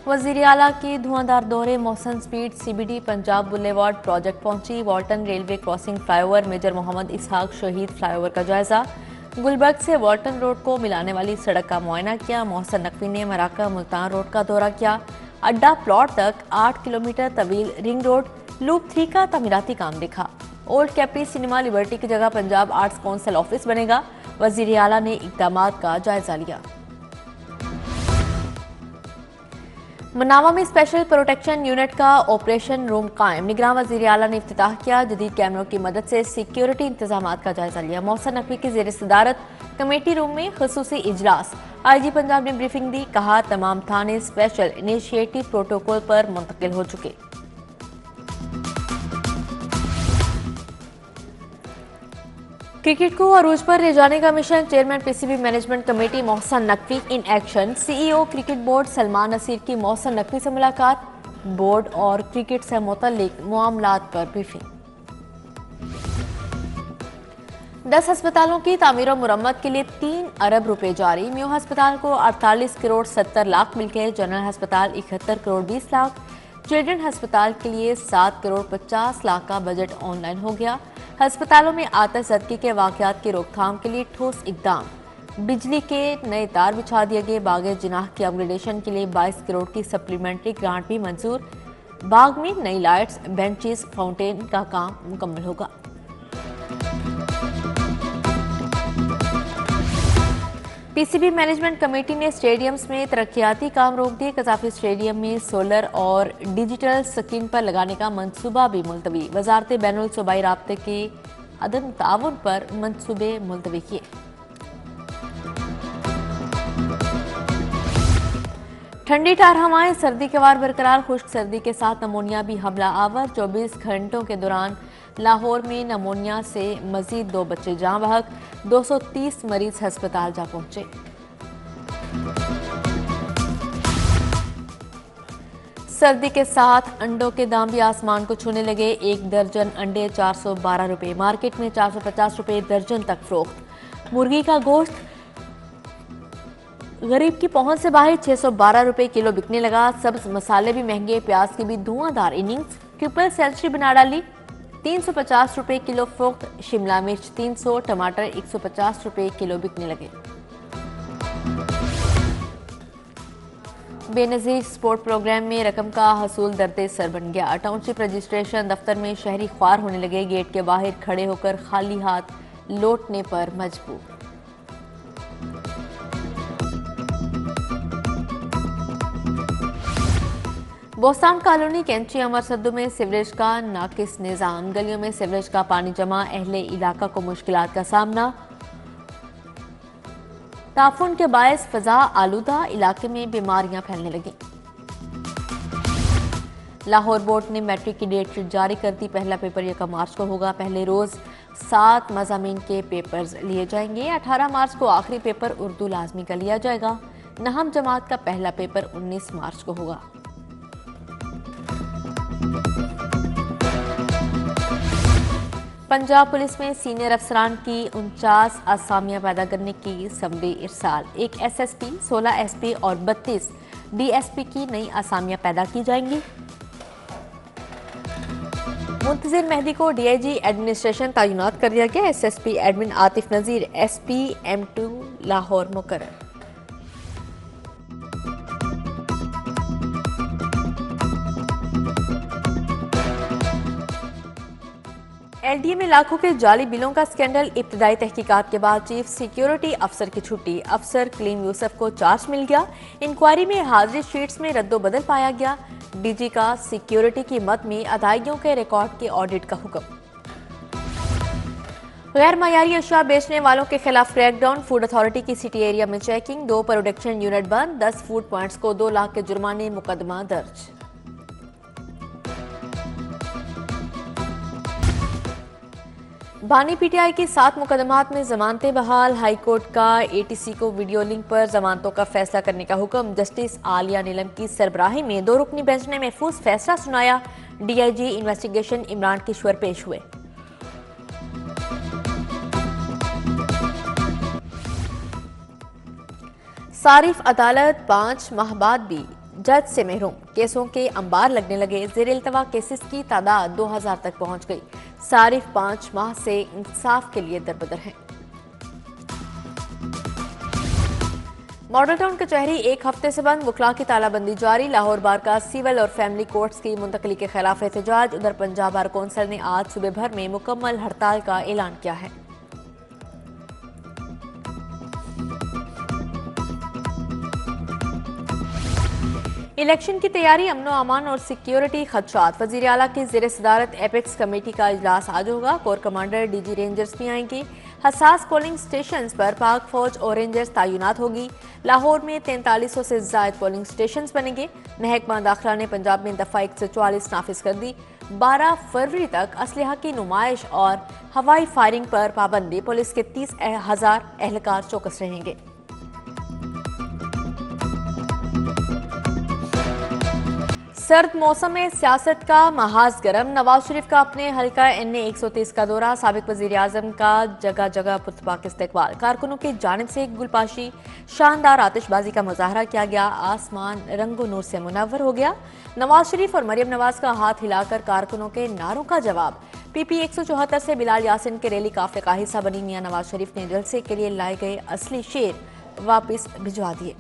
वजीर आला की धुआंधार दौरे Mohsin speed CBD Punjab boulevard project पहुंची। Walton railway crossing flyover major Muhammad Ishaq Shaheed flyover का जायजा। गुलबर्ग से वॉल्टन रोड को मिलाने वाली सड़क का मुआयना किया। मोहसन नकवी ने मराका मुल्तान रोड का दौरा किया। अड्डा प्लॉट तक 8 किलोमीटर तवील रिंग रोड लूप 3 का तमीराती काम देखा। ओल्ड कैप्री सिनेमा लिबर्टी की जगह पंजाब आर्ट्स काउंसिल ऑफिस बनेगा। वजीर आला ने इक़दामात का जायजा लिया। मनावा में स्पेशल प्रोटेक्शन यूनिट का ऑपरेशन रूम कायम। निगरान वजीर आला ने इफ्तिताह किया। जदीद कैमरों की मदद से सिक्योरिटी इंतजाम का जायजा लिया। मोहसन नकवी की जेर सदारत कमेटी रूम में खसूसी इजलास। IG पंजाब ने ब्रीफिंग दी। कहा तमाम थाने स्पेशल इनिशिएटिव प्रोटोकॉल पर मुंतकिल हो चुके। क्रिकेट को अरूज पर ले जाने का mission. Chairman PCB management committee Mohsin Naqvi in action. CEO cricket board Salman Naseer की मोहसन नकवी से मुलाकात। बोर्ड और क्रिकेट से मुतल्लिक मामलात पर ब्रीफिंग। 10 अस्पतालों की तामीर और मुरम्मत के लिए 3 अरब रुपए जारी। म्यू अस्पताल को 48 करोड़ 70 लाख मिल गए। जनरल अस्पताल 71 करोड़ 20 लाख। चिल्ड्रन अस्पताल के लिए 7 करोड़ 50 लाख का बजट ऑनलाइन हो गया। अस्पतालों में आतशज़दगी के वाक़यात की रोकथाम के लिए ठोस इक़दाम। बिजली के नए तार बिछा दिए गए। बाग जिनाह की अपग्रेडेशन के लिए 22 करोड़ की सप्लीमेंट्री ग्रांट भी मंजूर। बाग में नई लाइट्स, बेंचेस, फाउंटेन का काम मुकम्मल होगा। PCB मैनेजमेंट कमेटी ने स्टेडियम्स में तरक्याती काम रोक दिए। कजाफी स्टेडियम में सोलर और डिजिटल स्क्रीन पर लगाने का मंसूबा भी मुलतवी। वजारत बैनुल सूबाई राब्ते के अदम ताउन पर मंसूबे मुलतवी किए। ठंडी टार हवाएं, सर्दी के वार बरकरार। खुश्क सर्दी के साथ नमोनिया भी हमला आवर। 24 घंटों के दौरान लाहौर में नमोनिया से मजीद 2 बच्चे जाँ बहक। 230 मरीज अस्पताल जा पहुंचे। सर्दी के साथ अंडों के दाम भी आसमान को छूने लगे। 1 दर्जन अंडे 412 रुपए, मार्केट में 450 रुपए दर्जन तक फरोख्त। मुर्गी का गोश्त गरीब की पहुंच से बाहर 612 रुपए किलो बिकने लगा। सब्ज मसाले भी महंगे। प्याज की भी धुआंधार इनिंग्स। ट्रिपल सेंचुरी बना डाली। 350 रुपए किलो फरोख्त। शिमला मिर्च 300, टमाटर 150 रुपए किलो बिकने लगे। बेनजीर स्पोर्ट प्रोग्राम में रकम का हसूल दर्दे सर बन गया। टाउनशिप रजिस्ट्रेशन दफ्तर में शहरी ख्वार होने लगे। गेट के बाहर खड़े होकर खाली हाथ लौटने पर मजबूर। बोस्तान कॉलोनी कैंची अमर सद्दू में सीवरेज का नाकिस निजाम। गलियों में सीवरेज का पानी जमा। अहले इलाका को मुश्किलात का सामना। ताफून के बायस फजा आलूदा। इलाके में बीमारियां फैलने लगी। लाहौर बोर्ड ने मैट्रिक की डेट शीट जारी कर दी। पहला पेपर 1 मार्च को होगा। पहले रोज 7 मज़ामीन के पेपर्स लिए जाएंगे। 18 मार्च को आखिरी पेपर उर्दू लाजमी का लिया जाएगा। नहम जमात का पहला पेपर 19 मार्च को होगा। पंजाब पुलिस में सीनियर अफसरान की 49 असामियां पैदा करने की समरी इरसाल। 1 SSP, 16 SP और 32 DSP की नई असामियां पैदा की जाएंगी। मुंतजिर मेहदी को DIG एडमिनिस्ट्रेशन तैनात कर दिया गया। SSP एडमिन आतिफ नजीर SP M2 लाहौर मुकर्रर। LDA में लाखों के जाली बिलों का स्कैंडल। इब्तदाई तहकीकात के बाद चीफ सिक्योरिटी अफसर की छुट्टी। अफसर कलीम यूसुफ को चार्ज मिल गया। इंक्वायरी में हाजिरी शीट्स में रद्दोबदल पाया गया। DG का सिक्योरिटी की मद में अदायगियों के रिकॉर्ड के ऑडिट का हुक्म। गैर मयारी अशिया बेचने वालों के खिलाफ क्रैकडाउन। फूड अथॉरिटी की सिटी एरिया में चेकिंग। 2 प्रोडक्शन यूनिट बंद। 10 फूड पॉइंट्स को 2 लाख के जुर्माने। मुकदमा दर्ज। बानी PTI की 7 मुकदमात में जमानतें बहाल। हाई कोर्ट का ATC को वीडियो लिंक पर जमानतों का फैसला करने का हुक्म। जस्टिस आलिया नीलम की सरबराही में 2 रुकनी बेंच ने महफूज फैसला सुनाया। DIG इन्वेस्टिगेशन इमरान किश्वर पेश हुए। सारिफ अदालत 5 माह बाद भी जज से महरूम, केसों के अंबार लगने लगे। जेर इल्तवा केसेस की तादाद 2000 तक पहुंच गई। सारिफ 5 माह से इंसाफ के लिए दरबदर हैं। मॉडल टाउन कचहरी एक हफ्ते से बंद, वकला की तालाबंदी जारी। लाहौर बार का सिविल और फैमिली कोर्ट्स की मुंतकली के खिलाफ एहतजाज। उधर पंजाब बार कौंसिल ने आज सूबे भर में मुकम्मल हड़ताल का ऐलान किया है। इलेक्शन की तैयारी, अमनो अमान और सिक्योरिटी खदशात। वजीर आला की ज़ेर सदारत एपेक्स कमेटी का इजलास आज होगा। कोर कमांडर डीजी रेंजर्स भी आएंगे। हसास पोलिंग स्टेशन पर पाक फौज और रेंजर्स तैनात होगी। लाहौर में 4300 से जायद पोलिंग स्टेशन बनेंगे। महकमा दाखिला ने पंजाब में दफा 144 नाफिज कर दी। 12 फरवरी तक असलहा की नुमाइश और हवाई फायरिंग पर पाबंदी। पुलिस के 30,000 एहलकार चौकस रहेंगे। सर्द मौसम में सियासत का महाज गर्म। नवाज शरीफ का अपने हल्का NA 130 का दौरा। साबिक वजीर आजम का जगह जगह पुरतपाक इस्तकबाल। कारकुनों की जानिब से गुलपाशी, शानदार आतिशबाजी का मुजाहरा किया गया। आसमान रंगो नूर से मुनव्वर हो गया। नवाज शरीफ और मरियम नवाज का हाथ हिलाकर कारकुनों के नारों का जवाब। PP 174 से बिलाल यासिन के रैली काफिले का हिस्सा बनी मियां नवाज शरीफ ने जलसे के लिए लाए गए असली शेर वापस भिजवा दिए।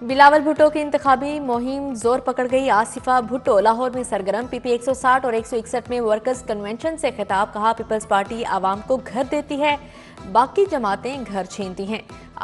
बिलावल भुट्टो की इंतखाबी मुहिम जोर पकड़ गई। आसिफा भुट्टो लाहौर में सरगर्म। PP 160 और 161 में वर्कर्स कन्वेंशन से खिताब। कहा, पीपल्स पार्टी आवाम को घर देती है, बाकी जमातें घर छीनती हैं।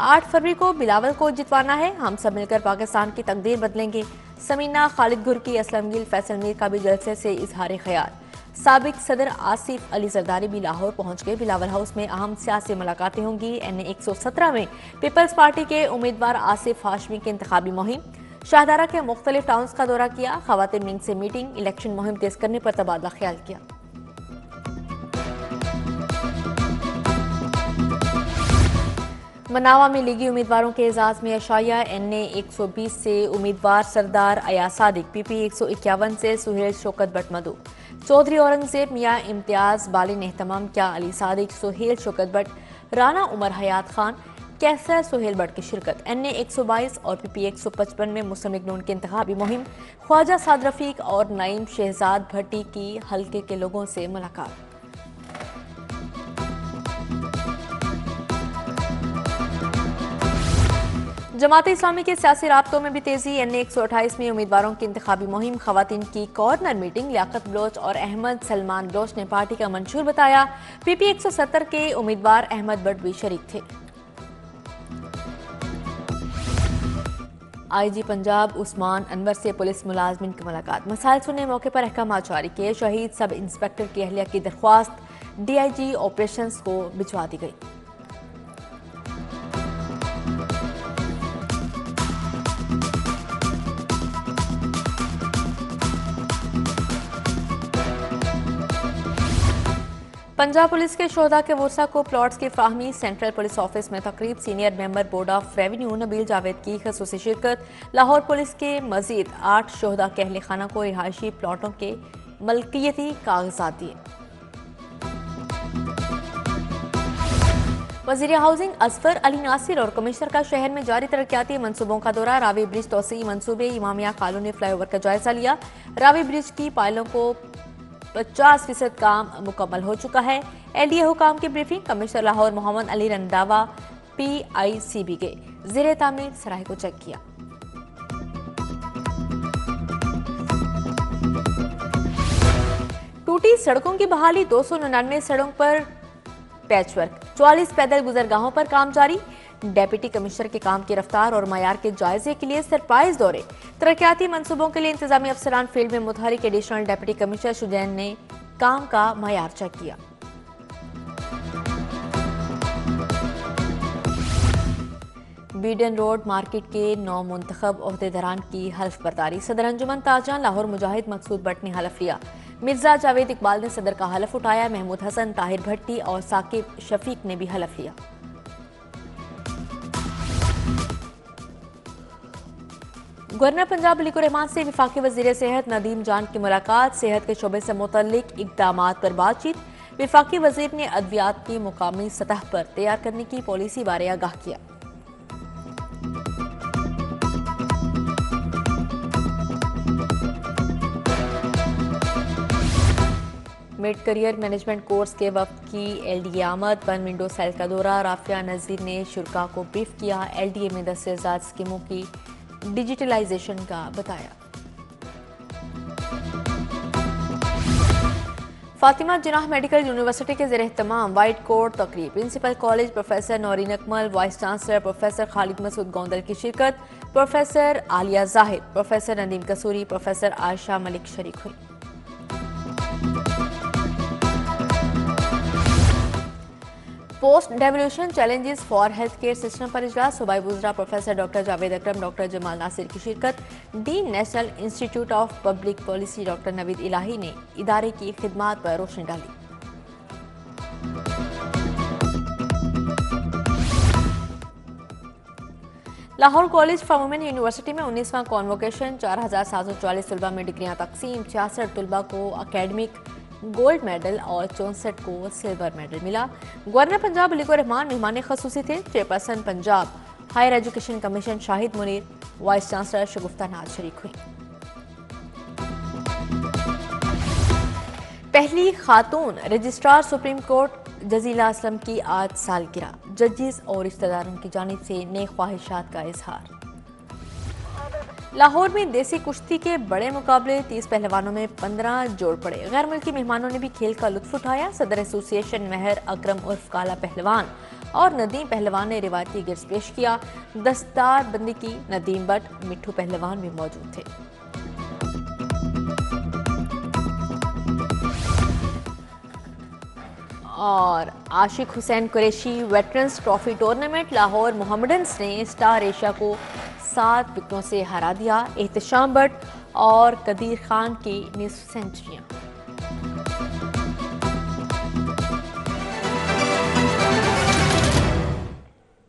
8 फरवरी को बिलावल को जितवाना है। हम सब मिलकर पाकिस्तान की तकदीर बदलेंगे। समीना, खालिद गुरकी, असलम गिल, फैसल मीर का भी जलसे से इजहार ख्याल। साबिक सदर आसिफ अली जरदारी भी लाहौर पहुंच गए। बिलावल हाउस में अहम सियासी मुलाकातें होंगी। NA 117 में पीपल्स पार्टी के उम्मीदवार आसिफ हाशमी की इंतखाबी मुहिम। शाहदारा के मुख्तलिफ टाउन्स का दौरा किया। खवातीन विंग से मीटिंग। इलेक्शन मुहिम तेज करने पर तबादला ख्याल किया। मनावा में लीगी उम्मीदवारों के एजाज में अशाया। NA 120 से उम्मीदवार सरदार अया सादिक। PP 151 से सुहेल शौकत बट मधु। चौधरी औरंगजेब, मियाँ इम्तियाज, बालिन एहतमाम क्या अली सादिक, सुहेल शौकत बट, राना उमर हयात खान, कैसर सुहेल बट की शिरकत। NA 122 और PP 155 में मुस्लिम लीग नून की इंतखाबी मुहिम। ख्वाजा साद रफीक और नईम शहजाद भट्टी की हल्के के लोगों से मुलाकात। जमात इस्लामी के सियासी राब्तों में भी तेजी। NA 128 में उम्मीदवारों की इंतखाबी मुहिम। खवातीन की कॉर्नर मीटिंग। लियाकत बलोच और अहमद सलमान बलोच ने पार्टी का मंशूर बताया। PP 170 के उम्मीदवार अहमद बट भी शरीक थे। IG पंजाब उस्मान अनवर से पुलिस मुलाजमिन की मुलाकात। मसाइल सुनने मौके पर अहकाम जारी किए। शहीद सब इंस्पेक्टर की अहलिया की दरख्वास्त DIG ऑपरेशंस को भिजवा दी गई। पंजाब पुलिस के शोहदा के वर्सा को प्लॉट्स की फ्राहमी। सेंट्रल पुलिस ऑफिस में तकरीब। Senior member board of revenue Nabeel Javed की खसूसी शिरकत। लाहौर पुलिस के मजीद 8 शोहदा के अहले खाना को रिहायशी प्लॉटों के मलकियती कागजात दिए। वजीर हाउसिंग असफर अली नासिर और कमिश्नर का शहर में जारी तरक्याती मनसूबों का दौरा। रावी ब्रिज तोसी मनसूबे। इमामिया कॉलोनी फ्लाईओवर का जायजा लिया। रावी ब्रिज की पायलों को 50% काम मुकम्मल हो चुका है। LDA हुकाम की briefing. Commissioner Lahore Mohammad Ali Randhawa PICB के ज़ेरे तामीर सराह को चेक किया। टूटी सड़कों की बहाली। 299 सड़कों पर पैचवर्क। 44 पैदल गुजरगाहों पर काम जारी। डेप्यूटी कमिश्नर के काम की रफ्तार और मयार के जायजे के लिए सरप्राइज दौरे। तरक्याती मंसूबों के लिए इंतजामी अफसरान फील्ड में मुतहरिक। एडिशनल डेप्यूटी कमिश्नर शुजैन ने काम का मयार चेक किया। बीडन रोड मार्केट के 9 मुंतखब ओहदेदारान की हल्फ बर्दारी। सदर अंजुमन ताजरान लाहौर मुजाहिद मकसूद भट्ट ने हल्फ लिया। मिर्जा जावेद इकबाल ने सदर का हल्फ उठाया। महमूद हसन, ताहिर भट्टी और साकिब शफीक ने भी हल्फ लिया। गवर्नर पंजाब मलिकुर रहमान से वफाकी वजीर सेहत नदीम जान की मुलाकात। सेहत के शोबे से मुतल्लिक इकदामात पर बातचीत। विफाकी वजीर ने अद्वियात की मुकामी सतह पर तैयार करने की पॉलिसी बारे आगाह किया। मिड करियर मैनेजमेंट कोर्स के वक्त की एलडीए आमद, वन विंडो सेल का दौरा। राफिया नज़ीर ने शुरा को ब्रीफ किया। एलडीए में 10 से ज़्यादा स्कीमों की डिजिटलाइजेशन का बताया। फातिमा जिन्नाह मेडिकल यूनिवर्सिटी के ज़ेर-ए-एहतमाम वाइट कोट तकरीब। Principal college professor Naureen Akmal, vice chancellor professor Khalid Masood Gondal की शिरकत। Professor Aliya Zahid, professor Nadeem Kasuri, professor Ayesha Malik शरीक हुई। Post devolution challenges for health care system पर इजलास। सूबाई वुज़रा professor doctor Javed Akram, doctor Jamal Nasir की शिरकत। Dean national institute of public policy doctor Naveed Elahi ने इदारे की खिदमात पर रोशनी डाली। Lahore college for women university में 19वां कॉन्वोकेशन, 4744 तलबा में डिग्रियां तकसीम। 66 तलबा को अकेडमिक गोल्ड मेडल और 64 को सिल्वर मेडल मिला। गवर्नर पंजाब अलीकुर रहमान मेहमान खसूसी थे। Chairperson Punjab higher education commission Shahid Munir, vice chancellor Shagufta Naz शरीक हुई। पहली खातून registrar supreme court Jazeela Aslam की आज सालगिरह। जजेस और रिश्तेदारों की जानिब से नेक ख्वाहिशात का इजहार। लाहौर में देसी कुश्ती के बड़े मुकाबले, 30 पहलवानों में 15 जोड़ पड़े। गैर मुल्की मेहमानों ने भी खेल का लुत्फ उठाया। सदर एसोसिएशन महर अकरम उर्फ काला पहलवान और नदीम पहलवान ने रिवायती गिर्स पेश किया। दस्तार बंदी की नदीम बट, मिठू पहलवान भी मौजूद थे। और Ashiq Hussain Qureshi veterans trophy tournament, Lahore Mohammedans ने स्टार एशिया को 7 विकेटों से हरा दिया। एहतशाम बट और कदीर खान की निस्फ सेंचुरियां।